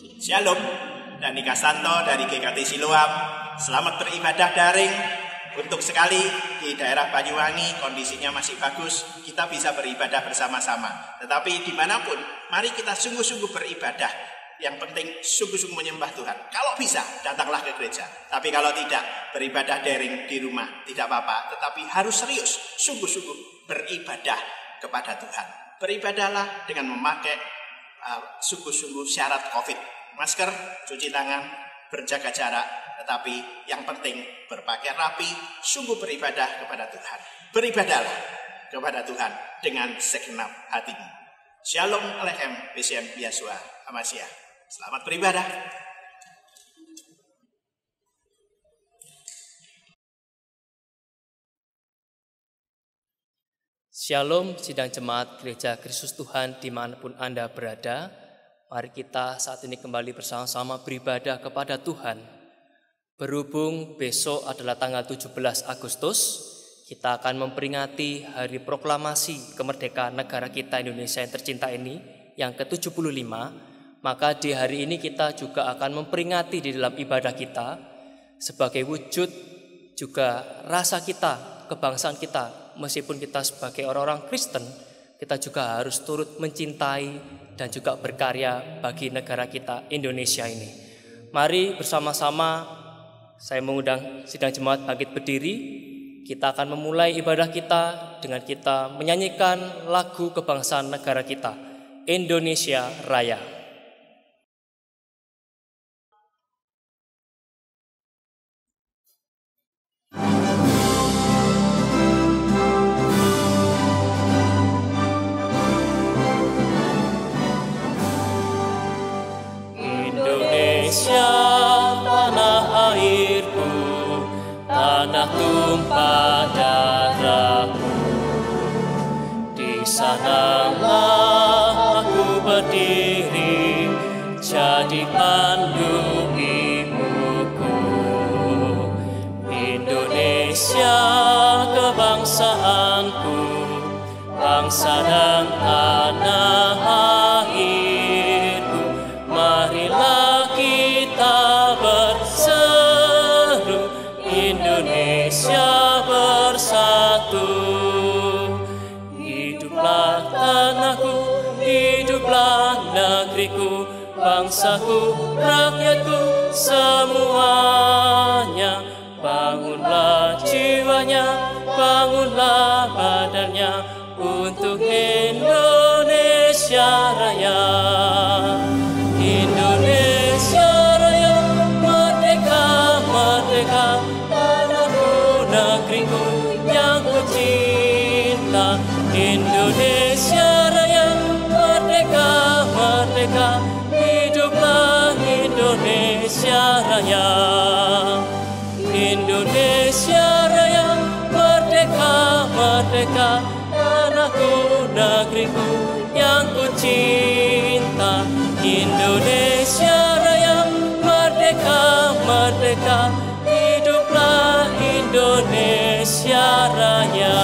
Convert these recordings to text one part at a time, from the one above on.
Shalom, Dani Kasanto dari GKT Siloam. Selamat beribadah daring. Untuk sekali di daerah Banyuwangi kondisinya masih bagus, kita bisa beribadah bersama-sama. Tetapi dimanapun, mari kita sungguh-sungguh beribadah. Yang penting sungguh-sungguh menyembah Tuhan. Kalau bisa, datanglah ke gereja. Tapi kalau tidak, beribadah daring di rumah, tidak apa-apa. Tetapi harus serius, sungguh-sungguh beribadah kepada Tuhan. Beribadahlah dengan memakai sungguh-sungguh syarat COVID. Masker, cuci tangan, berjaga jarak. Tetapi yang penting berpakaian rapi, sungguh beribadah kepada Tuhan. Beribadahlah kepada Tuhan dengan segenap hatimu. Shalom Aleichem, Beshem Yeshua Hamashiach. Selamat beribadah. Shalom sidang jemaat Gereja Kristus Tuhan dimanapun Anda berada. Mari kita saat ini kembali bersama-sama beribadah kepada Tuhan. Berhubung besok adalah tanggal 17 Agustus, kita akan memperingati Hari Proklamasi Kemerdekaan Negara kita Indonesia yang tercinta ini, yang ke-75. Maka di hari ini kita juga akan memperingati di dalam ibadah kita, sebagai wujud juga rasa kita, kebangsaan kita, meskipun kita sebagai orang-orang Kristen, kita juga harus turut mencintai dan juga berkarya bagi negara kita Indonesia ini. Mari bersama-sama saya mengundang sidang jemaat bangkit berdiri. Kita akan memulai ibadah kita dengan kita menyanyikan lagu kebangsaan negara kita, Indonesia Raya. Indonesia tanah airku, tanah tumpah darahku. Di sanalah aku berdiri, jadi pandu ibuku. Indonesia kebangsaanku, bangsa dan tanah airku. Marilah kita berseru, Indonesia bersatu. Hiduplah tanahku, hiduplah negeriku, bangsaku, rakyatku semuanya. Bangunlah jiwanya, bangunlah badannya untuk Indonesia Raya. Indonesia Raya, merdeka, merdeka, tanahku, negeriku yang ku cinta. Indonesia Raya, merdeka, merdeka, hiduplah Indonesia Raya. Indonesia Raya, merdeka, merdeka, tanahku, negeriku yang ku cinta. Indonesia Raya, merdeka, merdeka, hiduplah Indonesia Raya.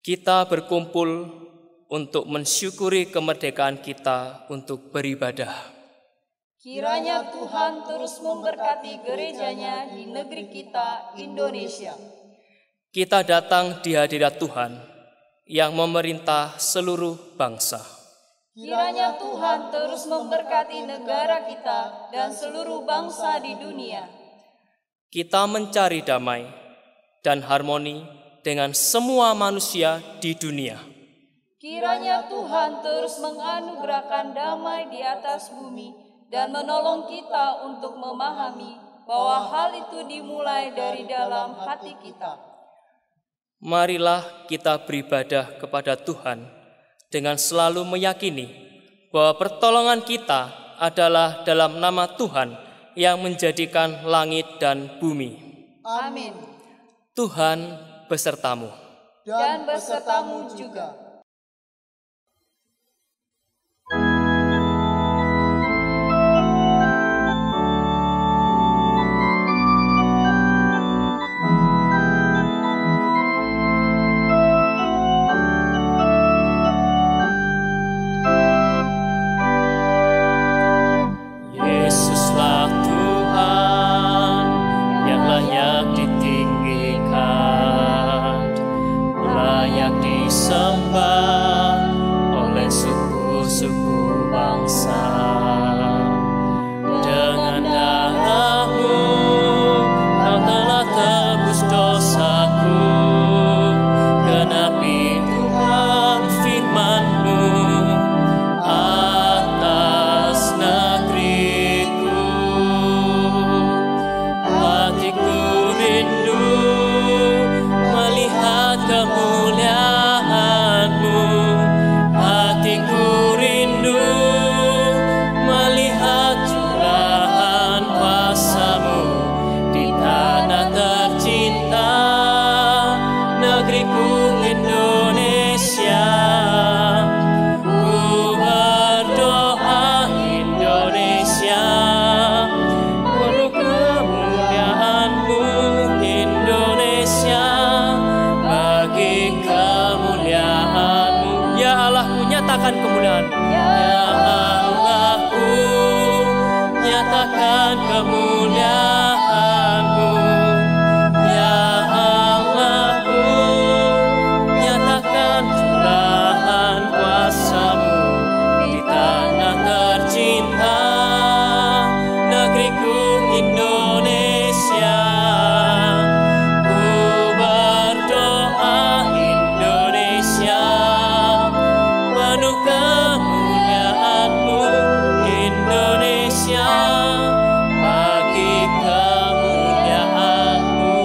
Kita berkumpul untuk mensyukuri kemerdekaan kita untuk beribadah. Kiranya Tuhan terus memberkati gerejanya di negeri kita, Indonesia. Kita datang di hadirat Tuhan yang memerintah seluruh bangsa. Kiranya Tuhan terus memberkati negara kita dan seluruh bangsa di dunia. Kita mencari damai dan harmoni dengan semua manusia di dunia. Kiranya Tuhan terus menganugerahkan damai di atas bumi dan menolong kita untuk memahami bahwa hal itu dimulai dari dalam hati kita. Marilah kita beribadah kepada Tuhan dengan selalu meyakini bahwa pertolongan kita adalah dalam nama Tuhan yang menjadikan langit dan bumi. Amin. Tuhan besertamu. Dan besertamu juga. kemuliaan-Mu, ya Allahku, nyatakan curahan kuasa-Mu di tanah tercinta, negeriku Indonesia. Ku berdoa Indonesia, penuh kemuliaan-Mu, Indonesia, bagi kemuliaan-Mu.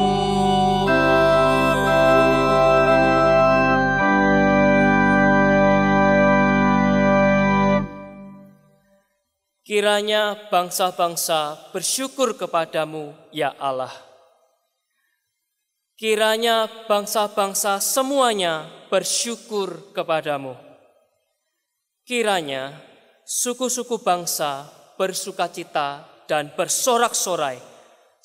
Kiranya bangsa-bangsa bersyukur kepadamu, ya Allah. Kiranya bangsa-bangsa semuanya bersyukur kepadamu. Kiranya suku-suku bangsa bersukacita dan bersorak-sorai,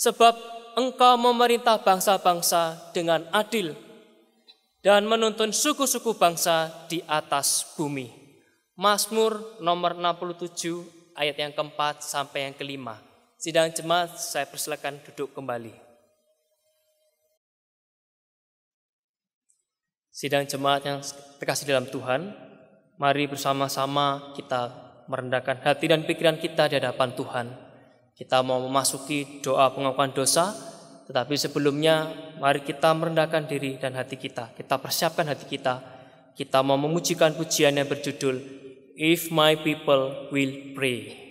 sebab Engkau memerintah bangsa-bangsa dengan adil dan menuntun suku-suku bangsa di atas bumi. Mazmur nomor 67 ayat yang keempat sampai yang kelima. Sidang jemaat, saya persilakan duduk kembali. Sidang jemaat yang terkasih dalam Tuhan, mari bersama-sama kita merendahkan hati dan pikiran kita di hadapan Tuhan. Kita mau memasuki doa pengakuan dosa, tetapi sebelumnya mari kita merendahkan diri dan hati kita. Kita persiapkan hati kita. Kita mau memujikan pujian yang berjudul If My People Will Pray.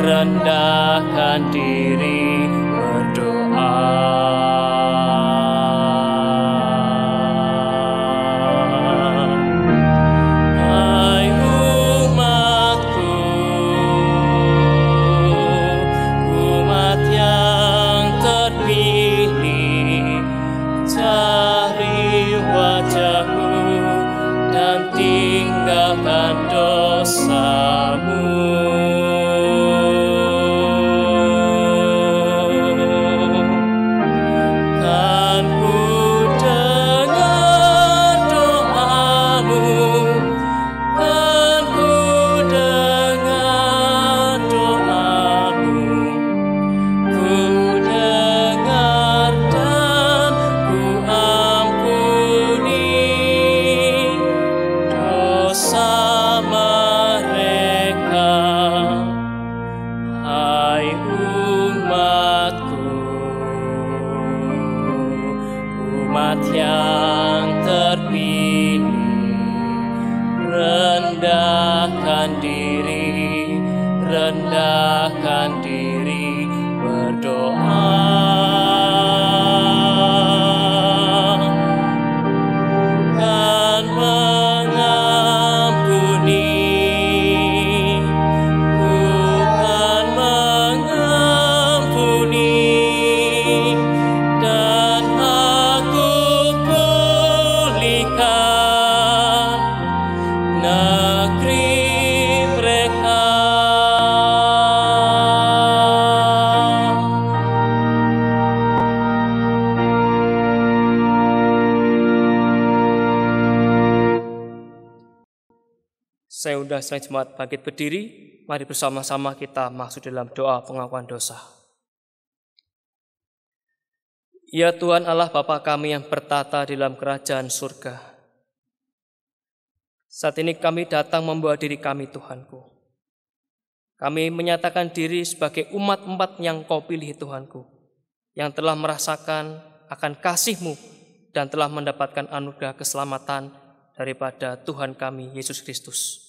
Rendahkan diri berdoa. Hai umatku, umat yang terpilih, cari wajahku dan tinggalkan dosamu. rendahkan diri, rendahkan diri, berdoa. Kan mengampuni, bukan mengampuni, dan aku pulihkan negeri mereka. Saya undang sedang jemaat bangkit berdiri. Mari bersama-sama kita masuk dalam doa pengakuan dosa. Ya Tuhan Allah Bapa kami yang bertata di dalam kerajaan surga. Saat ini kami datang membawa diri kami Tuhanku. Kami menyatakan diri sebagai umat-umat yang Kau pilih Tuhanku, yang telah merasakan akan kasih-Mu dan telah mendapatkan anugerah keselamatan daripada Tuhan kami Yesus Kristus.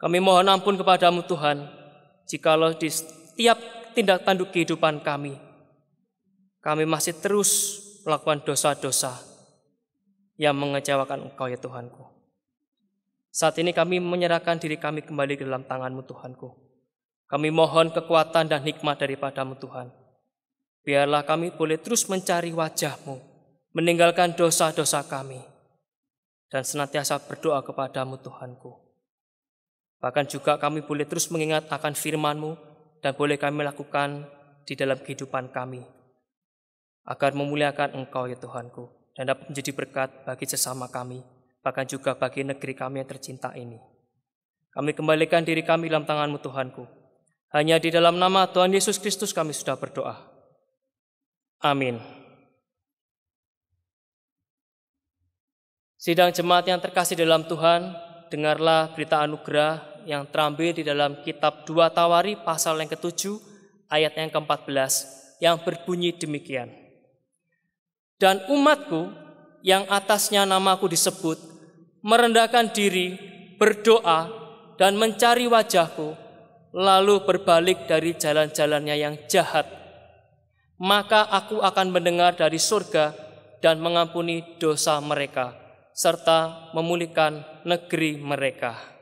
Kami mohon ampun kepada-Mu Tuhan, jikalau di setiap tindak tanduk kehidupan kami masih terus melakukan dosa-dosa yang mengecewakan Engkau ya Tuhanku. Saat ini kami menyerahkan diri kami kembali ke dalam tangan-Mu Tuhanku. Kami mohon kekuatan dan hikmat daripada-Mu Tuhan. Biarlah kami boleh terus mencari wajah-Mu, meninggalkan dosa-dosa kami, dan senantiasa berdoa kepada-Mu Tuhanku. Bahkan juga kami boleh terus mengingat akan firman-Mu dan boleh kami lakukan di dalam kehidupan kami, agar memuliakan Engkau ya Tuhanku, dan dapat menjadi berkat bagi sesama kami, bahkan juga bagi negeri kami yang tercinta ini. Kami kembalikan diri kami dalam tangan-Mu Tuhanku. Hanya di dalam nama Tuhan Yesus Kristus kami sudah berdoa. Amin. Sidang jemaat yang terkasih dalam Tuhan, dengarlah berita anugerah yang terambil di dalam kitab 2 Tawari pasal yang ke-7 ayat yang ke-14 yang berbunyi demikian. Dan umatku yang atasnya namaku disebut merendahkan diri, berdoa dan mencari wajahku, lalu berbalik dari jalan-jalannya yang jahat, maka aku akan mendengar dari surga dan mengampuni dosa mereka, serta memulihkan negeri mereka.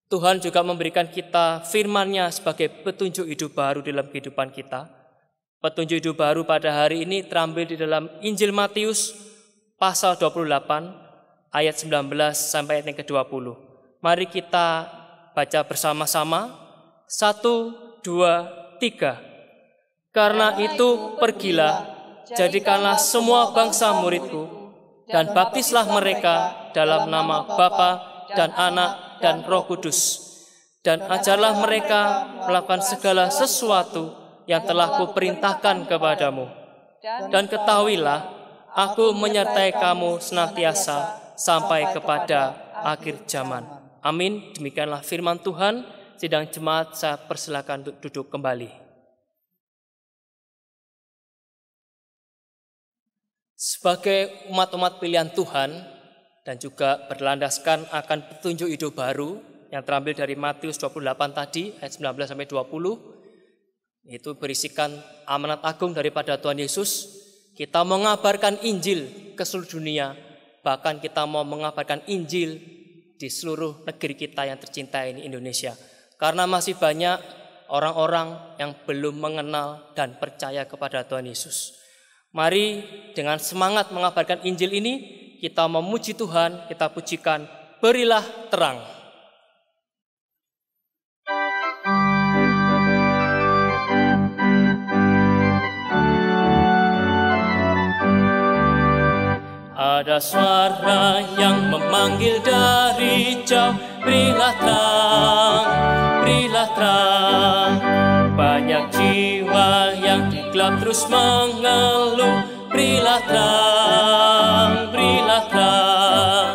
Tuhan juga memberikan kita firman-Nya sebagai petunjuk hidup baru dalam kehidupan kita. Petunjuk hidup baru pada hari ini terambil di dalam Injil Matius pasal 28 ayat 19 sampai ayat yang ke-20. Mari kita baca bersama-sama. 1, 2, 3. Karena itu pergilah, jadikanlah semua bangsa muridku, dan baptislah mereka dalam nama Bapa dan Anak dan Roh Kudus, dan ajarlah mereka melakukan segala sesuatu yang telah kuperintahkan kepadamu. Dan ketahuilah, aku menyertai kamu senantiasa sampai kepada akhir zaman. Amin. Demikianlah firman Tuhan. Sidang jemaat saya persilakan untuk duduk kembali. Sebagai umat-umat pilihan Tuhan, dan juga berlandaskan akan petunjuk hidup baru yang terambil dari Matius 28 tadi, ayat 19 sampai 20. Itu berisikan amanat agung daripada Tuhan Yesus. Kita mau mengabarkan Injil ke seluruh dunia, bahkan kita mau mengabarkan Injil di seluruh negeri kita yang tercinta ini, Indonesia. Karena masih banyak orang-orang yang belum mengenal dan percaya kepada Tuhan Yesus. Mari dengan semangat mengabarkan Injil ini, kita memuji Tuhan, kita pujikan, berilah terang. Ada suara yang memanggil dari jauh, berilah terang, berilah terang. Banyak jiwa yang di gelap terus mengeluh, berilah terang, berilah terang,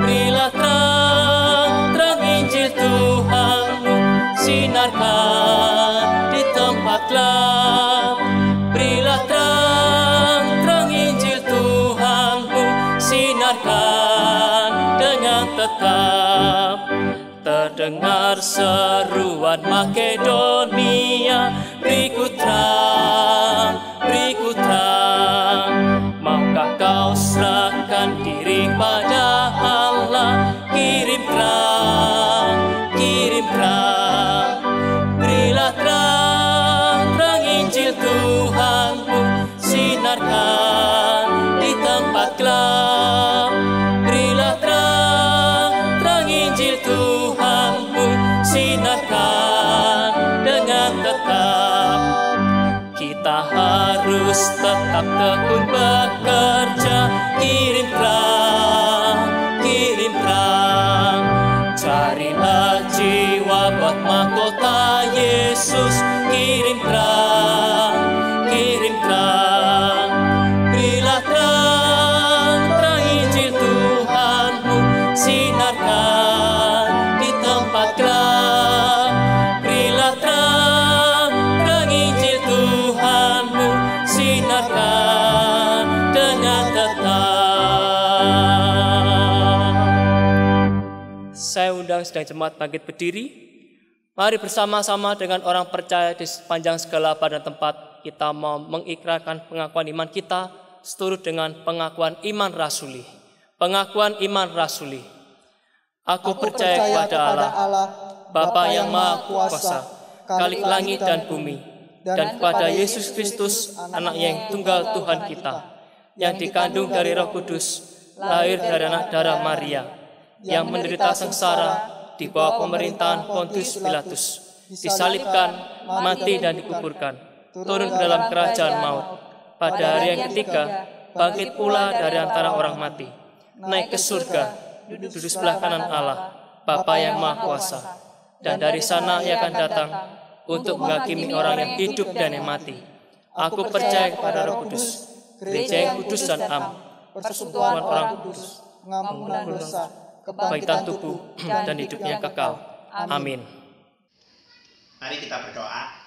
berilah terang, terang Injil Tuhanmu, sinarkan di tempat gelap. Berilah terang, terang Injil Tuhanmu, sinarkan dengan tetap. terdengar seruan Makedonia, beriku terang, maukah kau serahkan diri pada Allah, kirim terang, berilah terang Injil Tuhanmu, sinarkan di tempat gelap, berilah terang Injil Tuhanmu, sinarkan dengan tetap. Kita harus tetap tekun bekerja, kirim terang, carilah jiwa buat mahkota Yesus, kirim terang, berilah terang Injil Tuhanmu, sinarkan di tempat gelap, berilah terang Injil Tuhanmu, sinarkan dengan tetap. Saya undang sedang jemaat bangkit berdiri. Mari bersama-sama dengan orang percaya di sepanjang segala pada tempat kita mau mengikrarkan pengakuan iman kita seturut dengan pengakuan iman rasuli. Pengakuan iman rasuli. Aku percaya kepada Allah, Bapa yang Maha Kuasa, Khalik langit dan bumi, dan kepada Yesus Kristus, Anak-Nya yang tunggal Tuhan kita, yang dikandung dari Roh Kudus, lahir dari anak darah Maria, yang menderita sengsara di bawah pemerintahan Pontius Pilatus, disalibkan, mati dan dikuburkan, turun ke dalam kerajaan maut. Pada hari yang ketiga, bangkit pula dari antara orang mati, naik ke surga, duduk sebelah kanan Allah, Bapa yang Maha Kuasa. Dan dari sana Ia akan datang untuk menghakimi orang yang hidup dan yang mati. Aku percaya kepada Roh Kudus, gereja yang kudus dan am, persekutuan orang kudus, pengampunan dosa, kebangkitan tubuh dan hidupnya kekal. Amin. Mari kita berdoa.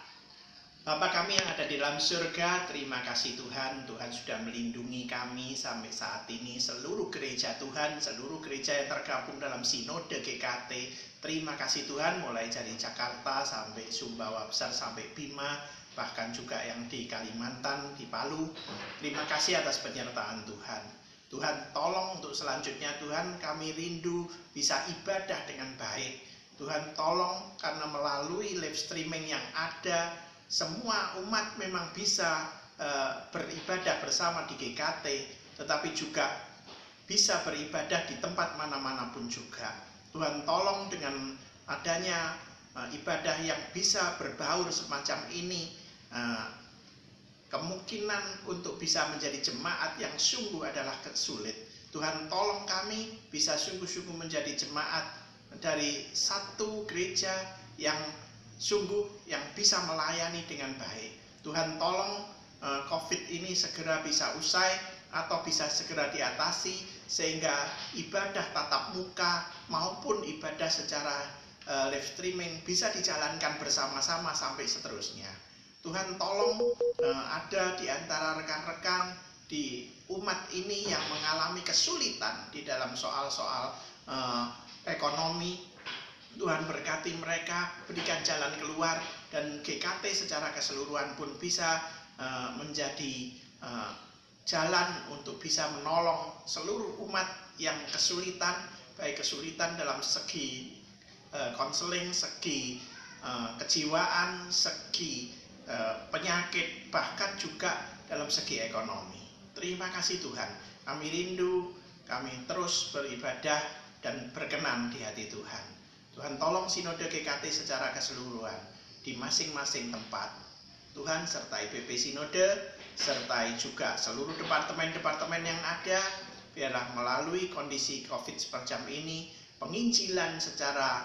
Bapa kami yang ada di dalam surga, terima kasih Tuhan. Tuhan sudah melindungi kami sampai saat ini. Seluruh gereja Tuhan, seluruh gereja yang tergabung dalam Sinode GKT. Terima kasih Tuhan, mulai dari Jakarta sampai Sumbawa Besar sampai Bima, bahkan juga yang di Kalimantan, di Palu. Terima kasih atas penyertaan Tuhan. Tuhan tolong untuk selanjutnya Tuhan kami rindu bisa ibadah dengan baik. Tuhan tolong karena melalui live streaming yang ada, semua umat memang bisa beribadah bersama di GKT, tetapi juga bisa beribadah di tempat mana-mana pun juga. Tuhan tolong dengan adanya ibadah yang bisa berbaur semacam ini, kemungkinan untuk bisa menjadi jemaat yang sungguh adalah sulit. Tuhan tolong kami bisa sungguh-sungguh menjadi jemaat dari satu gereja yang sungguh yang bisa melayani dengan baik. Tuhan tolong COVID ini segera bisa usai atau bisa segera diatasi sehingga ibadah tatap muka maupun ibadah secara live streaming bisa dijalankan bersama-sama sampai seterusnya. Tuhan tolong ada di antara rekan-rekan di umat ini yang mengalami kesulitan di dalam soal-soal ekonomi. Tuhan berkati mereka, berikan jalan keluar, dan GKT secara keseluruhan pun bisa menjadi jalan untuk bisa menolong seluruh umat yang kesulitan, baik kesulitan dalam segi konseling, segi kejiwaan, segi penyakit, bahkan juga dalam segi ekonomi. Terima kasih Tuhan, kami rindu, kami terus beribadah dan berkenan di hati Tuhan. Tuhan tolong Sinode GKT secara keseluruhan di masing-masing tempat. Tuhan sertai PP Sinode, sertai juga seluruh departemen-departemen yang ada, biarlah melalui kondisi COVID semacam ini, penginjilan secara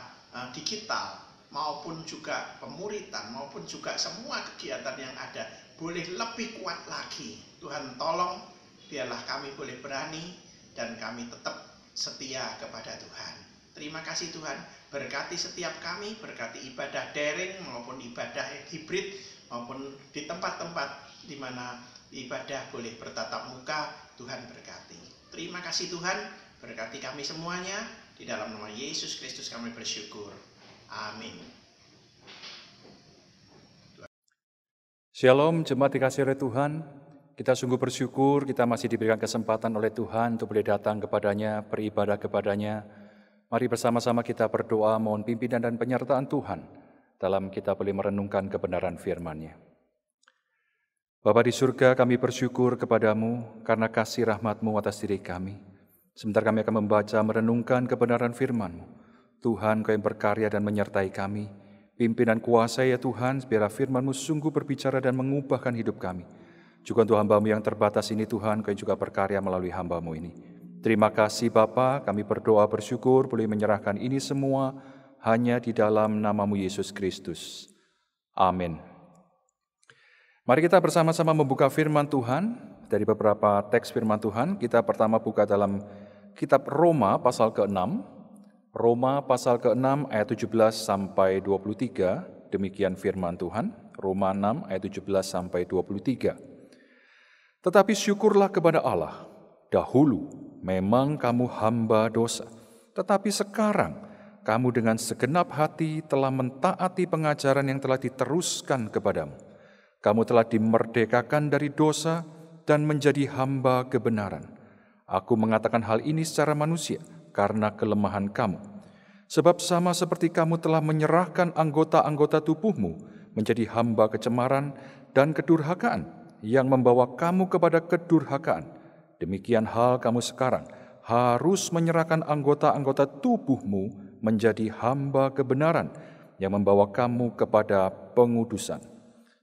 digital, maupun juga pemuritan, maupun juga semua kegiatan yang ada, boleh lebih kuat lagi. Tuhan tolong, biarlah kami boleh berani, dan kami tetap setia kepada Tuhan. Terima kasih Tuhan, berkati setiap kami, berkati ibadah daring maupun ibadah hibrid, maupun di tempat-tempat di mana ibadah boleh bertatap muka. Tuhan berkati. Terima kasih Tuhan, berkati kami semuanya, Di dalam nama Yesus Kristus kami bersyukur. Amin. Shalom, jemaat dikasihi oleh Tuhan. Kita sungguh bersyukur kita masih diberikan kesempatan oleh Tuhan untuk boleh datang kepadanya, beribadah kepadanya. Mari bersama-sama kita berdoa mohon pimpinan dan penyertaan Tuhan dalam kita boleh merenungkan kebenaran firman-Nya. Bapa di surga, kami bersyukur kepadamu karena kasih rahmat-Mu atas diri kami. Sebentar kami akan membaca, merenungkan kebenaran firman-Mu. Tuhan, Kau yang berkarya dan menyertai kami. Pimpin dan kuasai ya Tuhan, biarlah firman-Mu sungguh berbicara dan mengubahkan hidup kami. Juga untuk hamba-Mu yang terbatas ini Tuhan, Kau juga berkarya melalui hamba-Mu ini. Terima kasih Bapa, kami berdoa bersyukur boleh menyerahkan ini semua hanya di dalam nama-Mu Yesus Kristus. Amin. Mari kita bersama-sama membuka firman Tuhan dari beberapa teks firman Tuhan. Kita pertama buka dalam kitab Roma pasal ke-6. Roma pasal ke-6 ayat 17 sampai 23. Demikian firman Tuhan. Roma 6 ayat 17 sampai 23. Tetapi syukurlah kepada Allah, dahulu memang kamu hamba dosa, tetapi sekarang kamu dengan segenap hati telah mentaati pengajaran yang telah diteruskan kepadamu. Kamu telah dimerdekakan dari dosa dan menjadi hamba kebenaran. Aku mengatakan hal ini secara manusia karena kelemahan kamu. Sebab sama seperti kamu telah menyerahkan anggota-anggota tubuhmu menjadi hamba kecemaran dan kedurhakaan, yang membawa kamu kepada kedurhakaan. Demikian hal kamu sekarang harus menyerahkan anggota-anggota tubuhmu menjadi hamba kebenaran yang membawa kamu kepada pengudusan.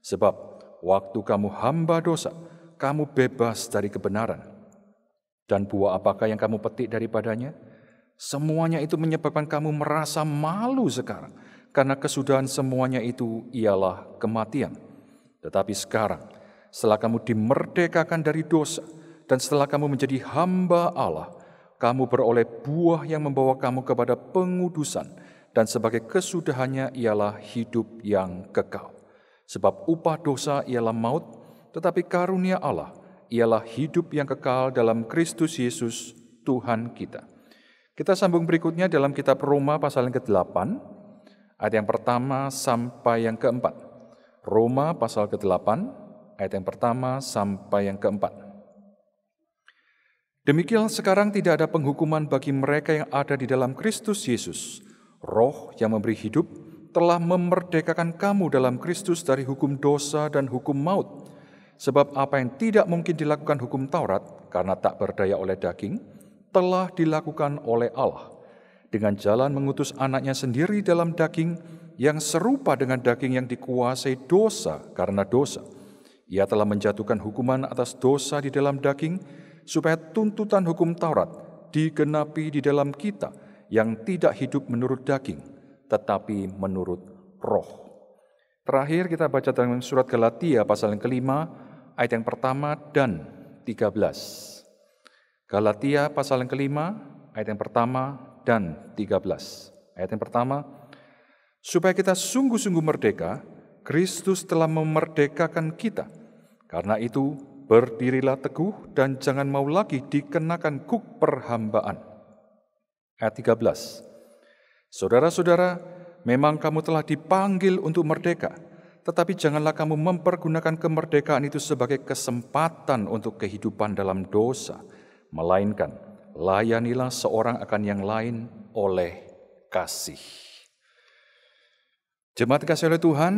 Sebab waktu kamu hamba dosa, kamu bebas dari kebenaran. Dan buah apakah yang kamu petik daripadanya? Semuanya itu menyebabkan kamu merasa malu sekarang, karena kesudahan semuanya itu ialah kematian. Tetapi sekarang, setelah kamu dimerdekakan dari dosa, dan setelah kamu menjadi hamba Allah, kamu beroleh buah yang membawa kamu kepada pengudusan, dan sebagai kesudahannya ialah hidup yang kekal. Sebab upah dosa ialah maut, tetapi karunia Allah ialah hidup yang kekal dalam Kristus Yesus, Tuhan kita. Kita sambung berikutnya dalam kitab Roma pasal yang ke-8, ayat yang pertama sampai yang keempat. Roma pasal ke-8, ayat yang pertama sampai yang keempat. Demikian sekarang tidak ada penghukuman bagi mereka yang ada di dalam Kristus Yesus. Roh yang memberi hidup telah memerdekakan kamu dalam Kristus dari hukum dosa dan hukum maut. Sebab apa yang tidak mungkin dilakukan hukum Taurat karena tak berdaya oleh daging, telah dilakukan oleh Allah. Dengan jalan mengutus anaknya sendiri dalam daging yang serupa dengan daging yang dikuasai dosa karena dosa. Ia telah menjatuhkan hukuman atas dosa di dalam daging, supaya tuntutan hukum Taurat digenapi di dalam kita yang tidak hidup menurut daging, tetapi menurut roh. Terakhir kita baca dalam surat Galatia pasal yang ke-5, ayat yang pertama dan 13. Galatia pasal yang ke-5, ayat yang pertama dan 13. Ayat yang pertama, supaya kita sungguh-sungguh merdeka, Kristus telah memerdekakan kita. Karena itu, berdirilah teguh dan jangan mau lagi dikenakan kuk perhambaan. Ayat 13. Saudara-saudara, memang kamu telah dipanggil untuk merdeka, tetapi janganlah kamu mempergunakan kemerdekaan itu sebagai kesempatan untuk kehidupan dalam dosa, melainkan layanilah seorang akan yang lain oleh kasih. Jemaat kasih oleh Tuhan,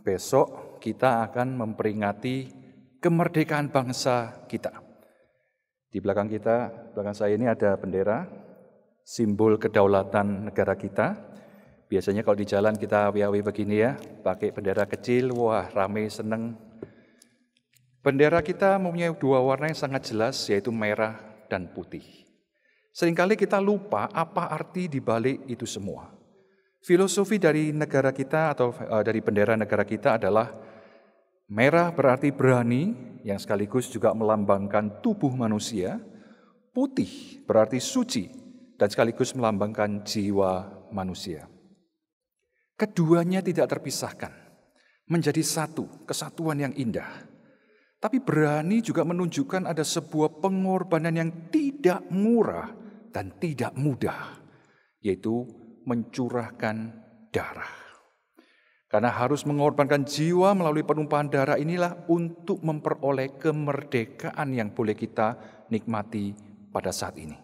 besok kita akan memperingati kemerdekaan bangsa kita. Di belakang kita, belakang saya ini ada bendera, simbol kedaulatan negara kita. Biasanya kalau di jalan kita wiawi begini ya, pakai bendera kecil, wah rame seneng. Bendera kita mempunyai dua warna yang sangat jelas, yaitu merah dan putih. Seringkali kita lupa apa arti di balik itu semua. Filosofi dari negara kita atau dari bendera negara kita adalah merah berarti berani, yang sekaligus juga melambangkan tubuh manusia. Putih berarti suci, dan sekaligus melambangkan jiwa manusia. Keduanya tidak terpisahkan, menjadi satu, kesatuan yang indah. Tapi berani juga menunjukkan ada sebuah pengorbanan yang tidak murah dan tidak mudah. yaitu mencurahkan darah. Karena harus mengorbankan jiwa melalui penumpahan darah inilah untuk memperoleh kemerdekaan yang boleh kita nikmati pada saat ini.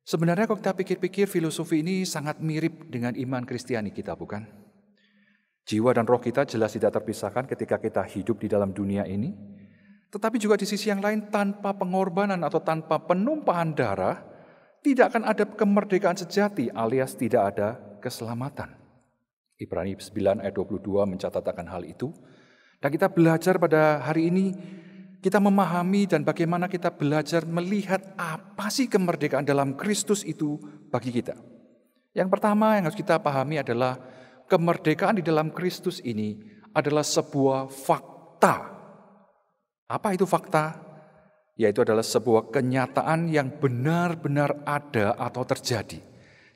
Sebenarnya kalau kita pikir-pikir filosofi ini sangat mirip dengan iman Kristiani kita, bukan? Jiwa dan roh kita jelas tidak terpisahkan ketika kita hidup di dalam dunia ini. Tetapi juga di sisi yang lain, tanpa pengorbanan atau tanpa penumpahan darah, tidak akan ada kemerdekaan sejati alias tidak ada keselamatan. Ibrani 9 ayat 22 mencatat akan hal itu. Dan kita belajar pada hari ini, kita memahami dan bagaimana kita belajar melihat apa sih kemerdekaan dalam Kristus itu bagi kita. Yang pertama yang harus kita pahami adalah kemerdekaan di dalam Kristus ini adalah sebuah fakta. Apa itu fakta? Yaitu adalah sebuah kenyataan yang benar-benar ada atau terjadi.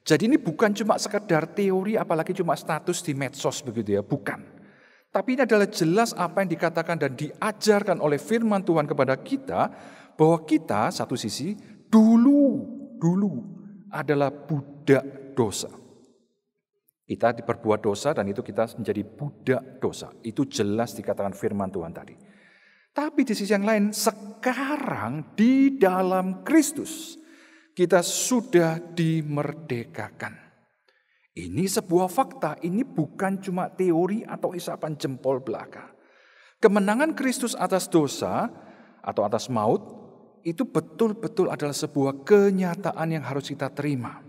Jadi ini bukan cuma sekedar teori, apalagi cuma status di medsos begitu ya, bukan. Tapi ini adalah jelas apa yang dikatakan dan diajarkan oleh firman Tuhan kepada kita, bahwa kita satu sisi dulu adalah budak dosa. Kita diperbuat dosa dan itu kita menjadi budak dosa. Itu jelas dikatakan firman Tuhan tadi. Tapi di sisi yang lain, sekarang di dalam Kristus, kita sudah dimerdekakan. Ini sebuah fakta, ini bukan cuma teori atau isapan jempol belaka. Kemenangan Kristus atas dosa atau atas maut, itu betul-betul adalah sebuah kenyataan yang harus kita terima.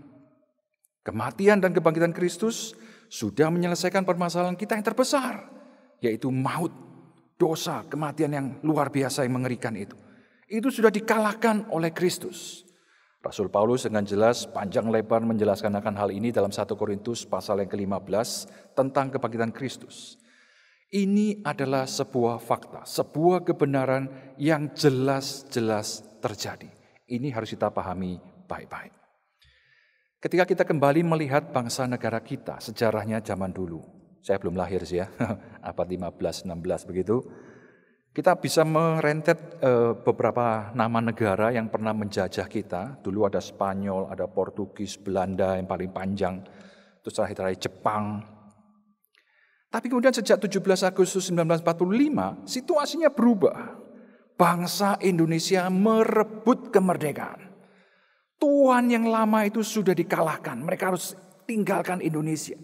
Kematian dan kebangkitan Kristus sudah menyelesaikan permasalahan kita yang terbesar, yaitu maut, dosa, kematian yang luar biasa yang mengerikan itu. Itu sudah dikalahkan oleh Kristus. Rasul Paulus dengan jelas panjang lebar menjelaskan akan hal ini dalam 1 Korintus pasal yang ke-15 tentang kebangkitan Kristus. Ini adalah sebuah fakta, sebuah kebenaran yang jelas-jelas terjadi. Ini harus kita pahami baik-baik. Ketika kita kembali melihat bangsa negara kita, sejarahnya zaman dulu. Saya belum lahir sih ya, abad 15-16 begitu. Kita bisa merentet beberapa nama negara yang pernah menjajah kita. Dulu ada Spanyol, ada Portugis, Belanda yang paling panjang. Terus terakhir Jepang. Tapi kemudian sejak 17 Agustus 1945, situasinya berubah. Bangsa Indonesia merebut kemerdekaan. Tuan yang lama itu sudah dikalahkan. Mereka harus tinggalkan Indonesia.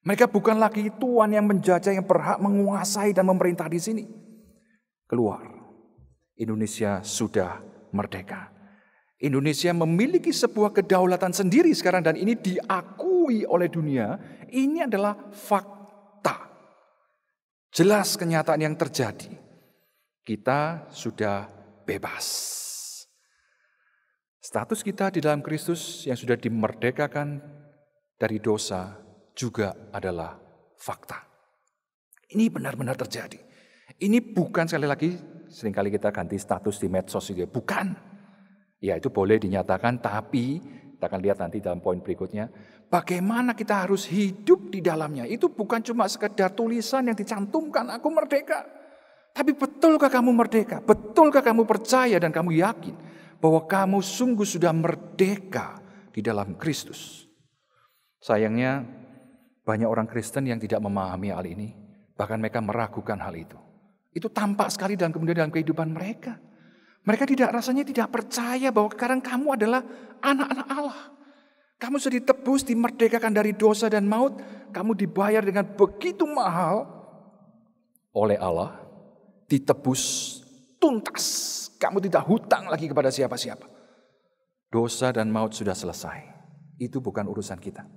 Mereka bukan lagi tuan yang menjajah yang berhak menguasai dan memerintah di sini. Keluar. Indonesia sudah merdeka. Indonesia memiliki sebuah kedaulatan sendiri sekarang dan ini diakui oleh dunia. Ini adalah fakta. Jelas kenyataan yang terjadi. Kita sudah bebas. Status kita di dalam Kristus yang sudah dimerdekakan dari dosa juga adalah fakta. Ini benar-benar terjadi. Ini bukan sekali lagi, seringkali kita ganti status di medsos itu. Bukan. Ya itu boleh dinyatakan, tapi kita akan lihat nanti dalam poin berikutnya. Bagaimana kita harus hidup di dalamnya. Itu bukan cuma sekedar tulisan yang dicantumkan, aku merdeka. Tapi betulkah kamu merdeka? Betulkah kamu percaya dan kamu yakin bahwa kamu sungguh sudah merdeka di dalam Kristus? Sayangnya banyak orang Kristen yang tidak memahami hal ini. Bahkan mereka meragukan hal itu. Itu tampak sekali dalam kehidupan mereka. Mereka rasanya tidak percaya bahwa sekarang kamu adalah anak-anak Allah. Kamu sudah ditebus, dimerdekakan dari dosa dan maut. Kamu dibayar dengan begitu mahal oleh Allah. Ditebus tuntas. Kamu tidak hutang lagi kepada siapa-siapa. Dosa dan maut sudah selesai. Itu bukan urusan kita.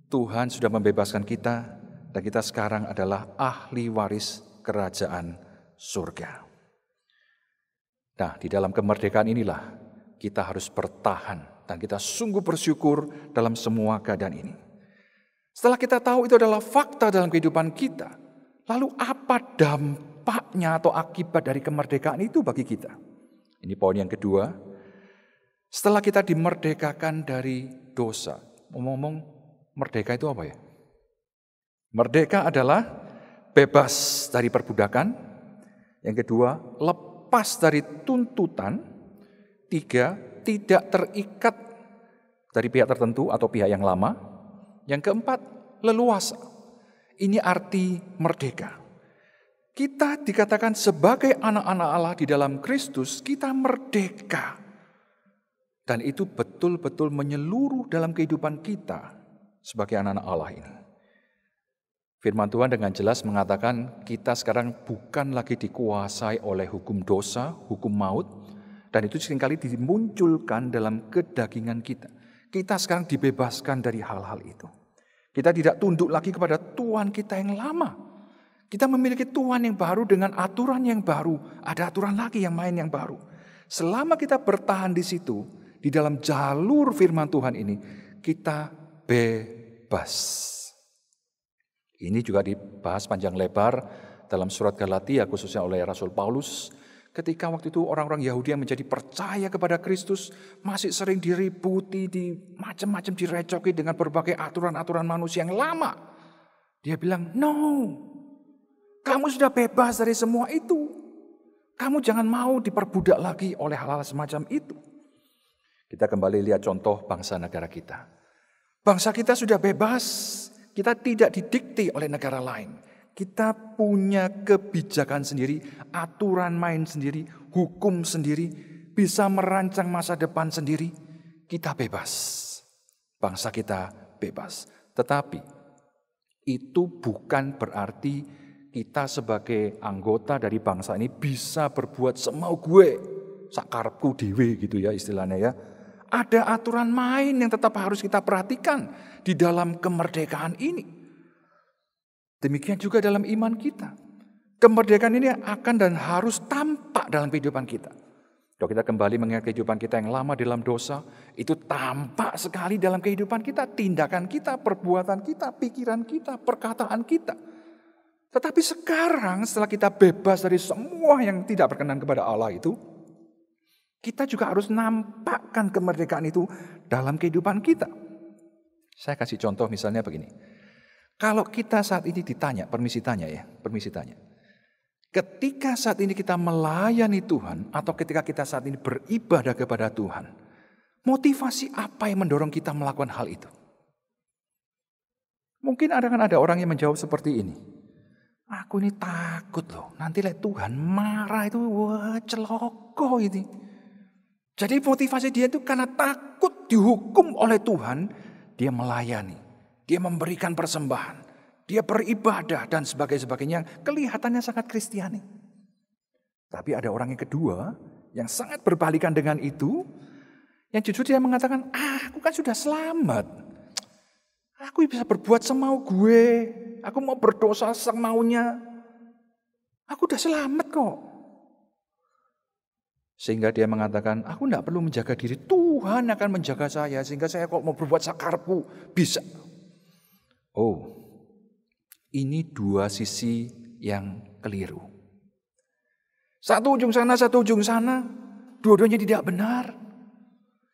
Tuhan sudah membebaskan kita. Dan kita sekarang adalah ahli waris kerajaan surga. Nah, di dalam kemerdekaan inilah kita harus bertahan dan kita sungguh bersyukur dalam semua keadaan ini. Setelah kita tahu itu adalah fakta dalam kehidupan kita, lalu apa dampaknya atau akibat dari kemerdekaan itu bagi kita? Ini poin yang kedua. Setelah kita dimerdekakan dari dosa, ngomong-ngomong merdeka itu apa ya? Merdeka adalah bebas dari perbudakan. Yang kedua, lepas dari tuntutan. 3, tidak terikat dari pihak tertentu atau pihak yang lama. Yang keempat, leluasa. Ini arti merdeka. Kita dikatakan sebagai anak-anak Allah di dalam Kristus, kita merdeka. Dan itu betul-betul menyeluruh dalam kehidupan kita sebagai anak-anak Allah ini. Firman Tuhan dengan jelas mengatakan kita sekarang bukan lagi dikuasai oleh hukum dosa, hukum maut, dan itu seringkali dimunculkan dalam kedagingan kita. Kita sekarang dibebaskan dari hal-hal itu. Kita tidak tunduk lagi kepada Tuhan kita yang lama. Kita memiliki Tuhan yang baru dengan aturan yang baru. Ada aturan lagi yang main yang baru. Selama kita bertahan di situ, di dalam jalur firman Tuhan ini, kita bebas. Ini juga dibahas panjang lebar dalam surat Galatia, khususnya oleh Rasul Paulus. Ketika waktu itu orang-orang Yahudi yang menjadi percaya kepada Kristus masih sering diributi, macam-macam direcoki dengan berbagai aturan-aturan manusia yang lama. Dia bilang, no, kamu sudah bebas dari semua itu. Kamu jangan mau diperbudak lagi oleh hal-hal semacam itu. Kita kembali lihat contoh bangsa negara kita. Bangsa kita sudah bebas, kita tidak didikte oleh negara lain. Kita punya kebijakan sendiri, aturan main sendiri, hukum sendiri, bisa merancang masa depan sendiri. Kita bebas. Bangsa kita bebas. Tetapi itu bukan berarti kita sebagai anggota dari bangsa ini bisa berbuat semau gue, sakarepku dewe gitu ya istilahnya ya. Ada aturan main yang tetap harus kita perhatikan di dalam kemerdekaan ini. Demikian juga dalam iman kita. Kemerdekaan ini akan dan harus tampak dalam kehidupan kita. Kalau kita kembali mengingat kehidupan kita yang lama dalam dosa, itu tampak sekali dalam kehidupan kita, tindakan kita, perbuatan kita, pikiran kita, perkataan kita. Tetapi sekarang setelah kita bebas dari semua yang tidak berkenan kepada Allah itu, kita juga harus nampakkan kemerdekaan itu dalam kehidupan kita. Saya kasih contoh misalnya begini. Kalau kita saat ini ditanya, permisi tanya. Ketika saat ini kita melayani Tuhan atau ketika kita saat ini beribadah kepada Tuhan, motivasi apa yang mendorong kita melakukan hal itu? Mungkin ada orang yang menjawab seperti ini. Aku ini takut loh, nanti lihat Tuhan marah itu, wah celoko ini. Jadi motivasi dia itu karena takut dihukum oleh Tuhan, dia melayani. Dia memberikan persembahan, dia beribadah dan sebagainya. Kelihatannya sangat Kristiani. Tapi ada orang yang kedua yang sangat berbalikan dengan itu, yang justru dia mengatakan, aku kan sudah selamat. Aku bisa berbuat semau gue, aku mau berdosa semaunya. Aku udah selamat kok. Sehingga dia mengatakan, aku tidak perlu menjaga diri, Tuhan akan menjaga saya. Sehingga saya kok mau berbuat sakarepku, bisa. Oh, ini dua sisi yang keliru. Satu ujung sana, dua-duanya tidak benar.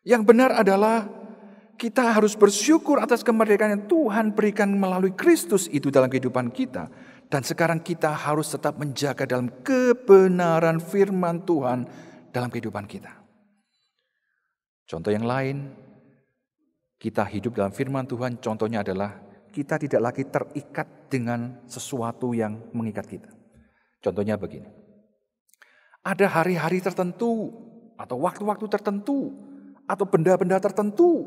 Yang benar adalah kita harus bersyukur atas kemerdekaan yang Tuhan berikan melalui Kristus itu dalam kehidupan kita. Dan sekarang kita harus tetap menjaga dalam kebenaran firman Tuhan dalam kehidupan kita. Contoh yang lain, kita hidup dalam firman Tuhan, contohnya adalah kita tidak lagi terikat dengan sesuatu yang mengikat kita. Contohnya begini. Ada hari-hari tertentu atau waktu-waktu tertentu atau benda-benda tertentu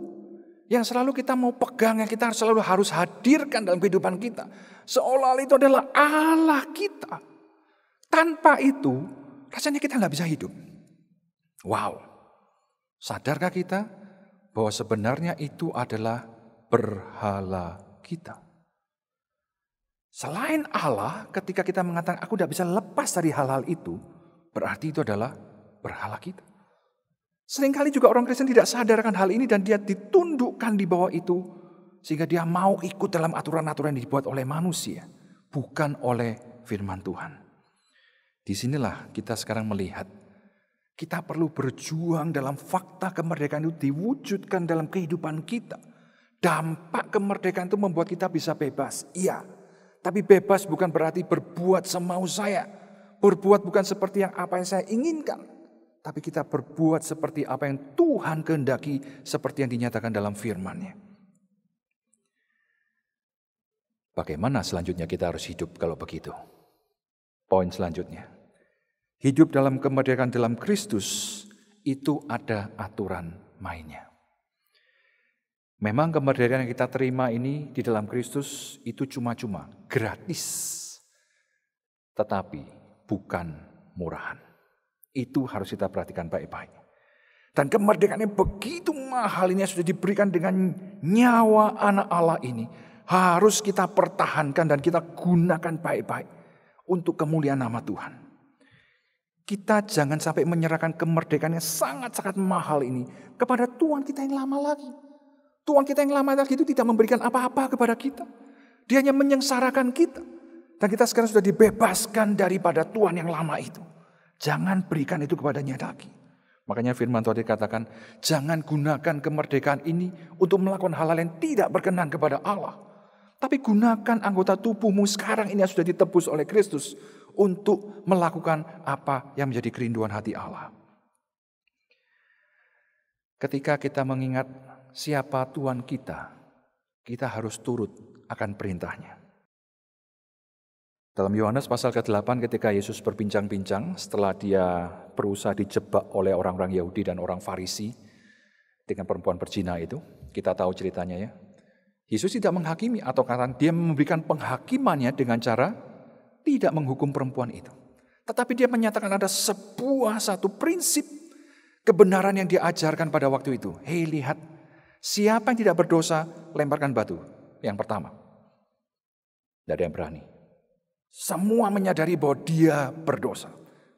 yang selalu kita mau pegang, yang kita selalu harus hadirkan dalam kehidupan kita. Seolah-olah itu adalah Allah kita. Tanpa itu, rasanya kita nggak bisa hidup. Wow. Sadarkah kita bahwa sebenarnya itu adalah berhala kita. Selain Allah, ketika kita mengatakan aku tidak bisa lepas dari hal-hal itu, berarti itu adalah berhala kita. Seringkali juga orang Kristen tidak sadarkan hal ini dan dia ditundukkan di bawah itu, sehingga dia mau ikut dalam aturan-aturan yang dibuat oleh manusia, bukan oleh firman Tuhan. Disinilah kita sekarang melihat, kita perlu berjuang dalam fakta kemerdekaan itu diwujudkan dalam kehidupan kita. Dampak kemerdekaan itu membuat kita bisa bebas. Iya, tapi bebas bukan berarti berbuat semau saya. Berbuat bukan seperti apa yang saya inginkan. tapi kita berbuat seperti apa yang Tuhan kehendaki, seperti yang dinyatakan dalam firman-Nya. Bagaimana selanjutnya kita harus hidup kalau begitu? Poin selanjutnya. Hidup dalam kemerdekaan dalam Kristus itu ada aturan mainnya. Memang kemerdekaan yang kita terima ini di dalam Kristus itu cuma-cuma, gratis. Tetapi bukan murahan. Itu harus kita perhatikan baik-baik. Dan kemerdekaan yang begitu mahal ini sudah diberikan dengan nyawa anak Allah ini. Harus kita pertahankan dan kita gunakan baik-baik untuk kemuliaan nama Tuhan. Kita jangan sampai menyerahkan kemerdekaan yang sangat-sangat mahal ini kepada Tuhan kita yang lama lagi. Tuhan kita yang lama lagi itu tidak memberikan apa-apa kepada kita. Dia hanya menyengsarakan kita. Dan kita sekarang sudah dibebaskan daripada Tuhan yang lama itu. Jangan berikan itu kepadanya lagi. Makanya firman Tuhan dikatakan, jangan gunakan kemerdekaan ini untuk melakukan hal-hal yang tidak berkenan kepada Allah. Tapi gunakan anggota tubuhmu sekarang ini yang sudah ditebus oleh Kristus untuk melakukan apa yang menjadi kerinduan hati Allah. Ketika kita mengingat siapa Tuhan kita harus turut akan perintahnya. Dalam Yohanes pasal ke-8 ketika Yesus berbincang-bincang setelah dia berusaha dijebak oleh orang-orang Yahudi dan orang Farisi dengan perempuan berzina itu, kita tahu ceritanya ya. Yesus tidak menghakimi atau katakan dia memberikan penghakimannya dengan cara tidak menghukum perempuan itu. Tetapi dia menyatakan ada satu prinsip kebenaran yang diajarkan pada waktu itu. Hei lihat, siapa yang tidak berdosa lemparkan batu. Yang pertama. Tidak ada yang berani. Semua menyadari bahwa dia berdosa.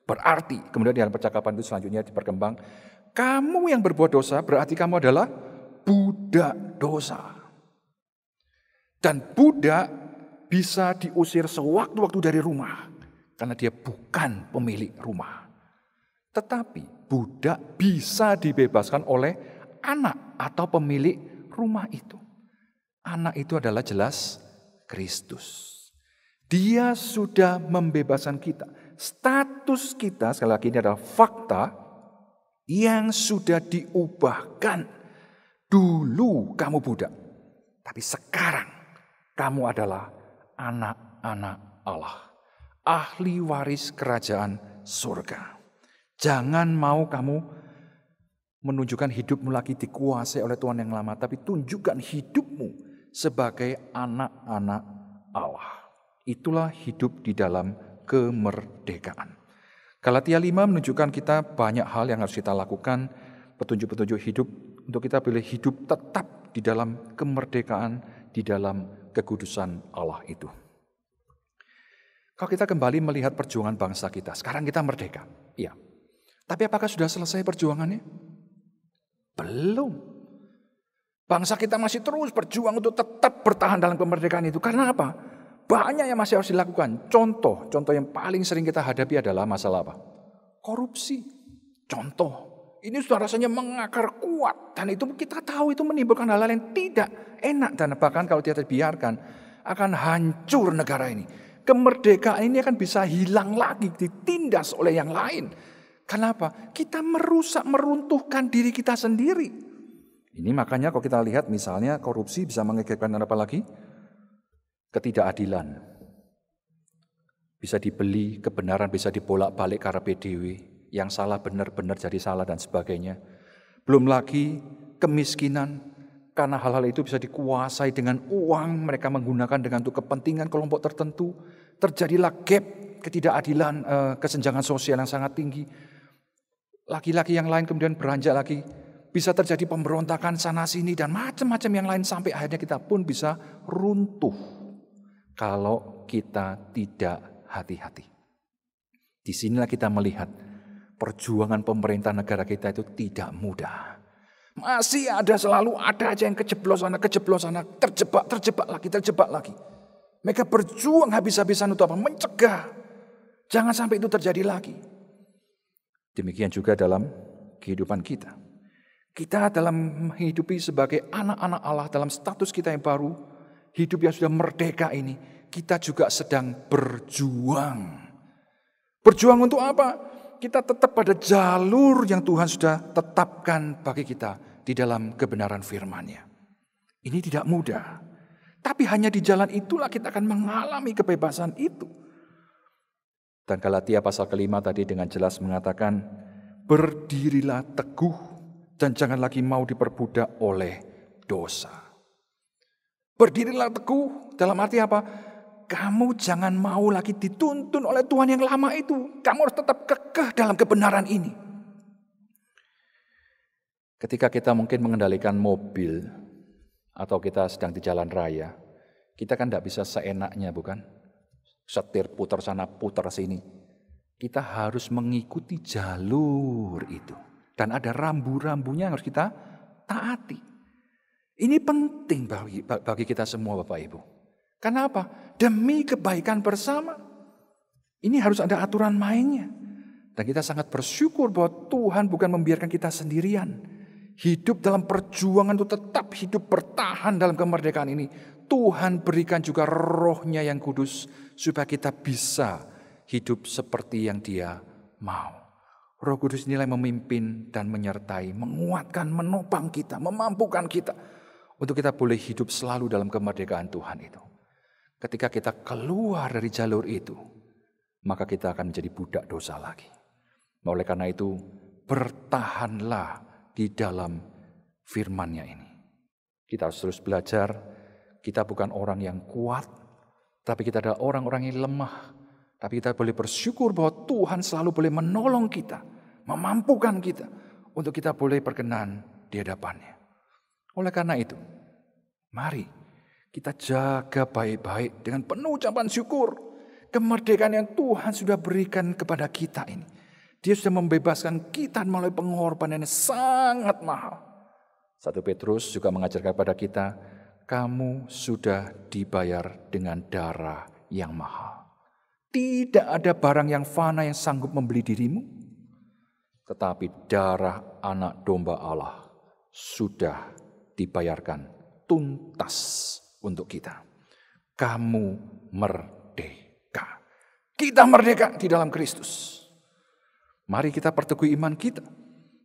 Berarti kemudian dalam percakapan itu selanjutnya diperkembang. Kamu yang berbuat dosa berarti kamu adalah budak dosa. Dan budak bisa diusir sewaktu-waktu dari rumah. Karena dia bukan pemilik rumah. Tetapi budak bisa dibebaskan oleh anak atau pemilik rumah itu. Anak itu adalah jelas Kristus. Dia sudah membebaskan kita. Status kita, sekali lagi ini adalah fakta yang sudah diubahkan. Dulu kamu budak. Tapi sekarang kamu adalah anak-anak Allah. Ahli waris kerajaan surga. Jangan mau kamu menunjukkan hidupmu lagi dikuasai oleh Tuhan yang lama. Tapi tunjukkan hidupmu sebagai anak-anak Allah. Itulah hidup di dalam kemerdekaan. Galatia 5 menunjukkan kita banyak hal yang harus kita lakukan. Petunjuk-petunjuk hidup untuk kita pilih hidup tetap di dalam kemerdekaan, di dalam kekudusan Allah itu. Kalau kita kembali melihat perjuangan bangsa kita, sekarang kita merdeka. Iya. Tapi apakah sudah selesai perjuangannya? Belum. Bangsa kita masih terus berjuang untuk tetap bertahan dalam kemerdekaan itu. Karena apa? Banyak yang masih harus dilakukan. Contoh yang paling sering kita hadapi adalah masalah apa? Korupsi. Contoh. Ini sudah rasanya mengakar kuat. Dan itu kita tahu itu menimbulkan hal-hal yang tidak enak. Dan bahkan kalau tidak dibiarkan akan hancur negara ini. Kemerdekaan ini akan bisa hilang lagi, ditindas oleh yang lain. Kenapa? Kita merusak, meruntuhkan diri kita sendiri. Ini makanya kalau kita lihat misalnya korupsi bisa mengakibatkan apa lagi? Ketidakadilan. Bisa dibeli, kebenaran bisa dibolak-balik karena PDW. Yang salah benar-benar jadi salah dan sebagainya. Belum lagi kemiskinan. Karena hal-hal itu bisa dikuasai dengan uang. Mereka menggunakan dengan untuk kepentingan kelompok tertentu. Terjadilah gap, ketidakadilan, kesenjangan sosial yang sangat tinggi. Laki-laki yang lain kemudian beranjak lagi. Bisa terjadi pemberontakan sana-sini dan macam-macam yang lain. Sampai akhirnya kita pun bisa runtuh. Kalau kita tidak hati-hati. Disinilah kita melihat perjuangan pemerintah negara kita itu tidak mudah. Masih selalu ada aja yang kejeblos sana, terjebak lagi. Mereka berjuang habis-habisan untuk apa? Mencegah. Jangan sampai itu terjadi lagi. Demikian juga dalam kehidupan kita. Kita dalam menghidupi sebagai anak-anak Allah dalam status kita yang baru, hidup yang sudah merdeka ini, kita juga sedang berjuang. Berjuang untuk apa? kita tetap pada jalur yang Tuhan sudah tetapkan bagi kita di dalam kebenaran firman-Nya. Ini tidak mudah. Tapi hanya di jalan itulah kita akan mengalami kebebasan itu. Dan Galatia pasal ke-5 tadi dengan jelas mengatakan, berdirilah teguh dan jangan lagi mau diperbudak oleh dosa. Berdirilah teguh dalam arti apa? Kamu jangan mau lagi dituntun oleh Tuhan yang lama itu. Kamu harus tetap kekeh dalam kebenaran ini. Ketika kita mungkin mengendalikan mobil atau kita sedang di jalan raya, kita kan tidak bisa seenaknya, bukan? Setir putar sana putar sini. Kita harus mengikuti jalur itu. Dan ada rambu-rambunya yang harus kita taati. Ini penting bagi kita semua Bapak Ibu. Karena apa? Demi kebaikan bersama. Ini harus ada aturan mainnya. Dan kita sangat bersyukur bahwa Tuhan bukan membiarkan kita sendirian. Hidup dalam perjuangan itu tetap hidup bertahan dalam kemerdekaan ini. Tuhan berikan juga Roh-Nya yang kudus supaya kita bisa hidup seperti yang Dia mau. Roh Kudus inilah yang memimpin dan menyertai, menguatkan, menopang kita, memampukan kita untuk kita boleh hidup selalu dalam kemerdekaan Tuhan itu. Ketika kita keluar dari jalur itu, maka kita akan menjadi budak dosa lagi. Oleh karena itu, bertahanlah di dalam firman-Nya ini. Kita harus terus belajar. Kita bukan orang yang kuat, tapi kita adalah orang-orang yang lemah. Tapi kita boleh bersyukur bahwa Tuhan selalu boleh menolong kita, memampukan kita, untuk kita boleh berkenan di hadapan-Nya. Oleh karena itu, mari kita jaga baik-baik dengan penuh ucapan syukur. Kemerdekaan yang Tuhan sudah berikan kepada kita ini. Dia sudah membebaskan kita melalui pengorbanan yang sangat mahal. 1 Petrus juga mengajarkan kepada kita, kamu sudah dibayar dengan darah yang mahal. Tidak ada barang yang fana yang sanggup membeli dirimu. Tetapi darah anak domba Allah sudah dibayarkan tuntas untuk kita. Kamu merdeka. Kita merdeka di dalam Kristus. Mari kita perteguh iman kita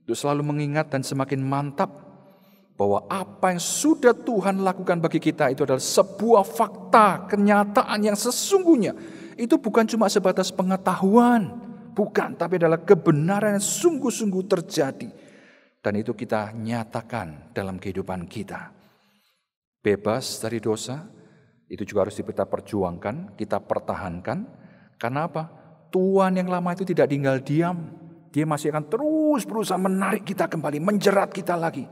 untuk selalu mengingat dan semakin mantap bahwa apa yang sudah Tuhan lakukan bagi kita itu adalah sebuah fakta, kenyataan yang sesungguhnya. Itu bukan cuma sebatas pengetahuan, bukan, tapi adalah kebenaran yang sungguh-sungguh terjadi. Dan itu kita nyatakan dalam kehidupan kita. Bebas dari dosa, itu juga harus kita perjuangkan, kita pertahankan. Karena apa? Tuhan yang lama itu tidak tinggal diam. Dia masih akan terus berusaha menarik kita kembali, menjerat kita lagi.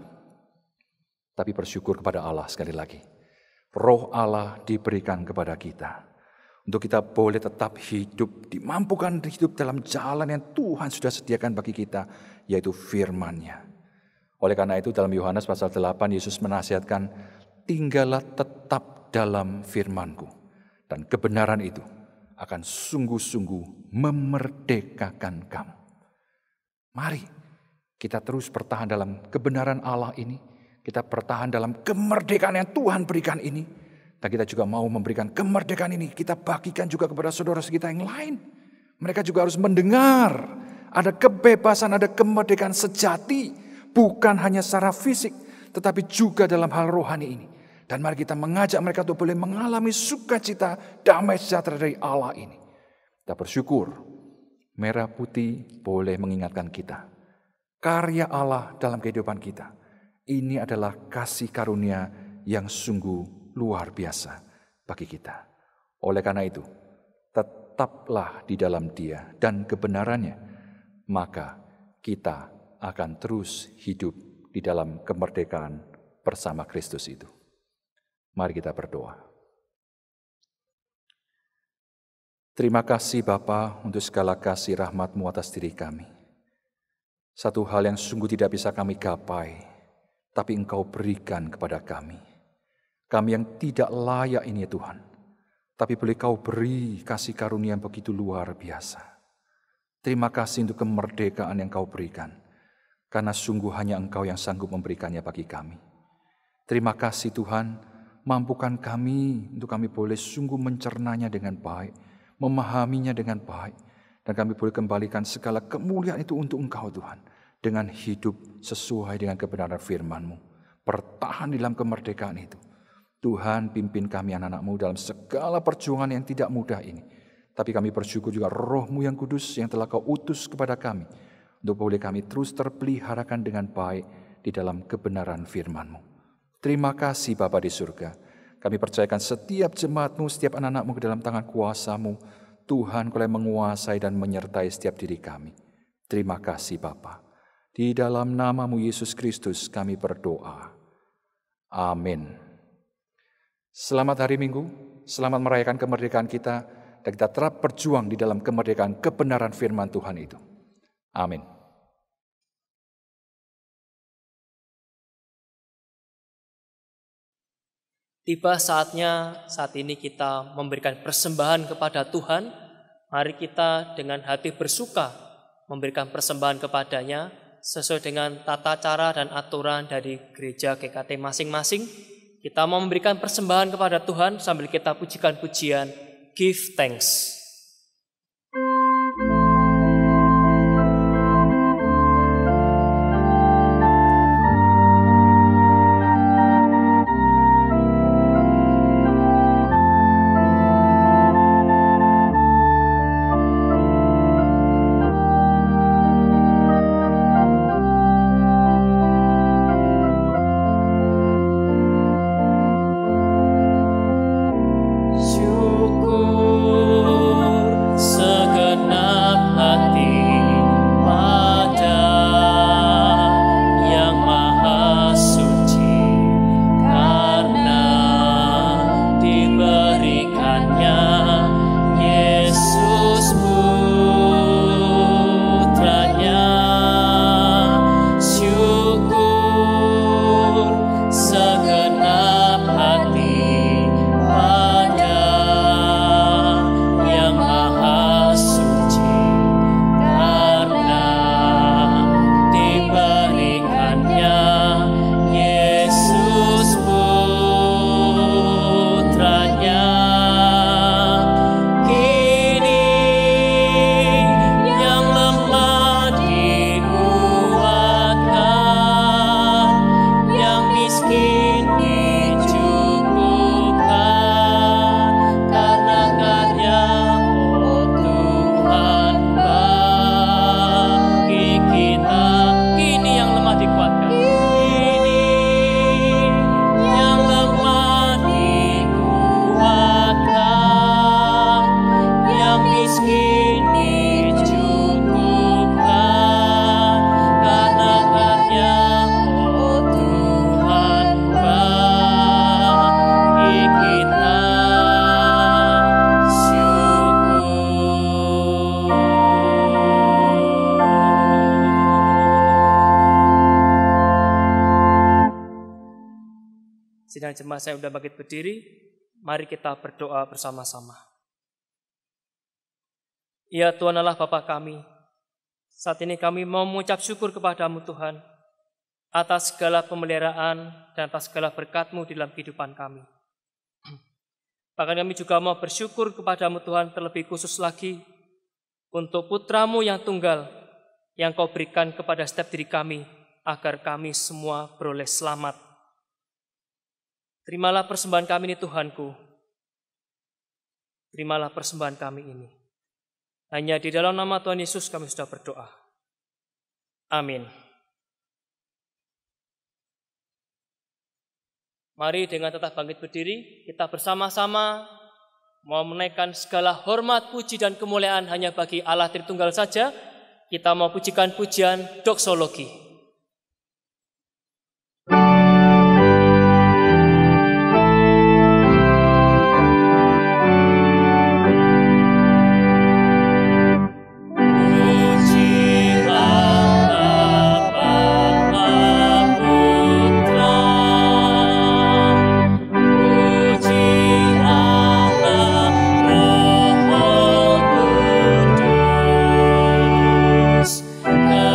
Tapi bersyukur kepada Allah sekali lagi. Roh Allah diberikan kepada kita. Untuk kita boleh tetap hidup, dimampukan hidup dalam jalan yang Tuhan sudah sediakan bagi kita, yaitu firman-Nya. Oleh karena itu dalam Yohanes pasal 8, Yesus menasihatkan, tinggallah tetap dalam firman-Ku. Dan kebenaran itu akan sungguh-sungguh memerdekakan kamu. Mari kita terus bertahan dalam kebenaran Allah ini. Kita bertahan dalam kemerdekaan yang Tuhan berikan ini. Dan kita juga mau memberikan kemerdekaan ini. Kita bagikan juga kepada saudara kita yang lain. Mereka juga harus mendengar. Ada kebebasan, ada kemerdekaan sejati. Bukan hanya secara fisik. Tetapi juga dalam hal rohani ini. Dan mari kita mengajak mereka untuk boleh mengalami sukacita, damai sejahtera dari Allah ini. Kita bersyukur. Merah putih boleh mengingatkan kita. Karya Allah dalam kehidupan kita. Ini adalah kasih karunia yang sungguh luar biasa bagi kita. Oleh karena itu, tetaplah di dalam Dia dan kebenarannya, maka kita akan terus hidup di dalam kemerdekaan bersama Kristus itu. Mari kita berdoa. Terima kasih Bapa untuk segala kasih rahmat-Mu atas diri kami. Satu hal yang sungguh tidak bisa kami gapai, tapi Engkau berikan kepada kami. Kami yang tidak layak ini ya Tuhan. Tapi boleh Kau beri kasih karunia yang begitu luar biasa. Terima kasih untuk kemerdekaan yang Kau berikan. Karena sungguh hanya Engkau yang sanggup memberikannya bagi kami. Terima kasih Tuhan, mampukan kami untuk kami boleh sungguh mencernanya dengan baik. Memahaminya dengan baik. Dan kami boleh kembalikan segala kemuliaan itu untuk Engkau Tuhan. Dengan hidup sesuai dengan kebenaran firman-Mu. Bertahan di dalam kemerdekaan itu. Tuhan, pimpin kami anak-anak-Mu dalam segala perjuangan yang tidak mudah ini. Tapi kami bersyukur juga Roh-Mu yang kudus yang telah Kau utus kepada kami. Untuk boleh kami terus terpeliharakan dengan baik di dalam kebenaran firman-Mu. Terima kasih Bapa di surga. Kami percayakan setiap jemaat-Mu, setiap anak-anak-Mu ke dalam tangan kuasa-Mu. Tuhan, Kau yang menguasai dan menyertai setiap diri kami. Terima kasih Bapa. Di dalam nama-Mu Yesus Kristus kami berdoa. Amin. Selamat hari Minggu, selamat merayakan kemerdekaan kita, dan kita tetap berjuang di dalam kemerdekaan kebenaran firman Tuhan itu. Amin. Tiba saatnya saat ini kita memberikan persembahan kepada Tuhan. Mari kita dengan hati bersuka memberikan persembahan kepadanya sesuai dengan tata cara dan aturan dari gereja GKT masing-masing. Kita mau memberikan persembahan kepada Tuhan sambil kita pujikan pujian Give Thanks. Sidang jemaat saya sudah bangkit berdiri, mari kita berdoa bersama-sama. Ya Tuhan Allah Bapa kami, saat ini kami mau mengucap syukur kepada-Mu Tuhan, atas segala pemeliharaan dan atas segala berkat-Mu di dalam kehidupan kami. Bahkan kami juga mau bersyukur kepada-Mu Tuhan terlebih khusus lagi, untuk putra-Mu yang tunggal, yang Kau berikan kepada setiap diri kami, agar kami semua beroleh selamat. Terimalah persembahan kami ini Tuhanku. Terimalah persembahan kami ini. Hanya di dalam nama Tuhan Yesus kami sudah berdoa. Amin. Mari dengan tetap bangkit berdiri, kita bersama-sama mau menaikkan segala hormat, puji dan kemuliaan hanya bagi Allah Tritunggal saja. Kita mau pujikan pujian doksologi.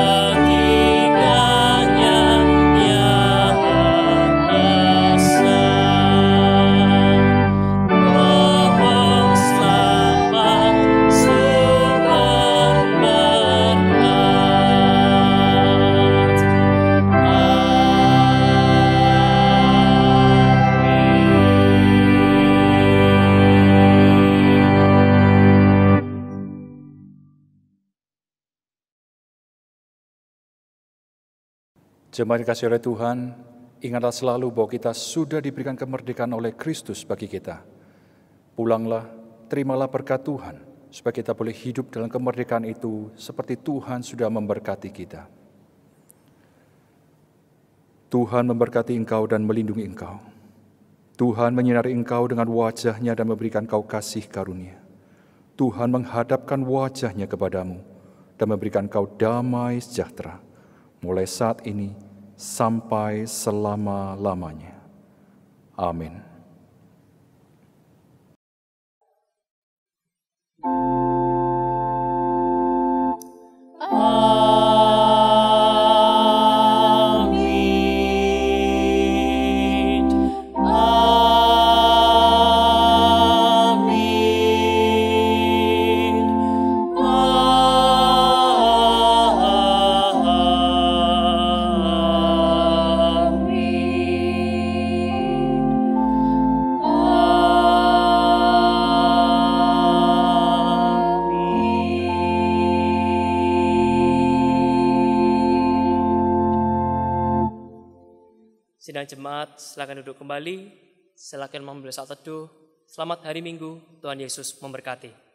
Ketika Jemaat dikasihi oleh Tuhan, ingatlah selalu bahwa kita sudah diberikan kemerdekaan oleh Kristus bagi kita. Pulanglah, terimalah berkat Tuhan, supaya kita boleh hidup dalam kemerdekaan itu seperti Tuhan sudah memberkati kita. Tuhan memberkati engkau dan melindungi engkau. Tuhan menyinari engkau dengan wajah-Nya dan memberikan engkau kasih karunia. Tuhan menghadapkan wajah-Nya kepadamu dan memberikan engkau damai sejahtera, mulai saat ini sampai selama-lamanya. Amin. Sidang jemaat, silakan duduk kembali. Silakan mengambil saat teduh. Selamat hari Minggu, Tuhan Yesus memberkati.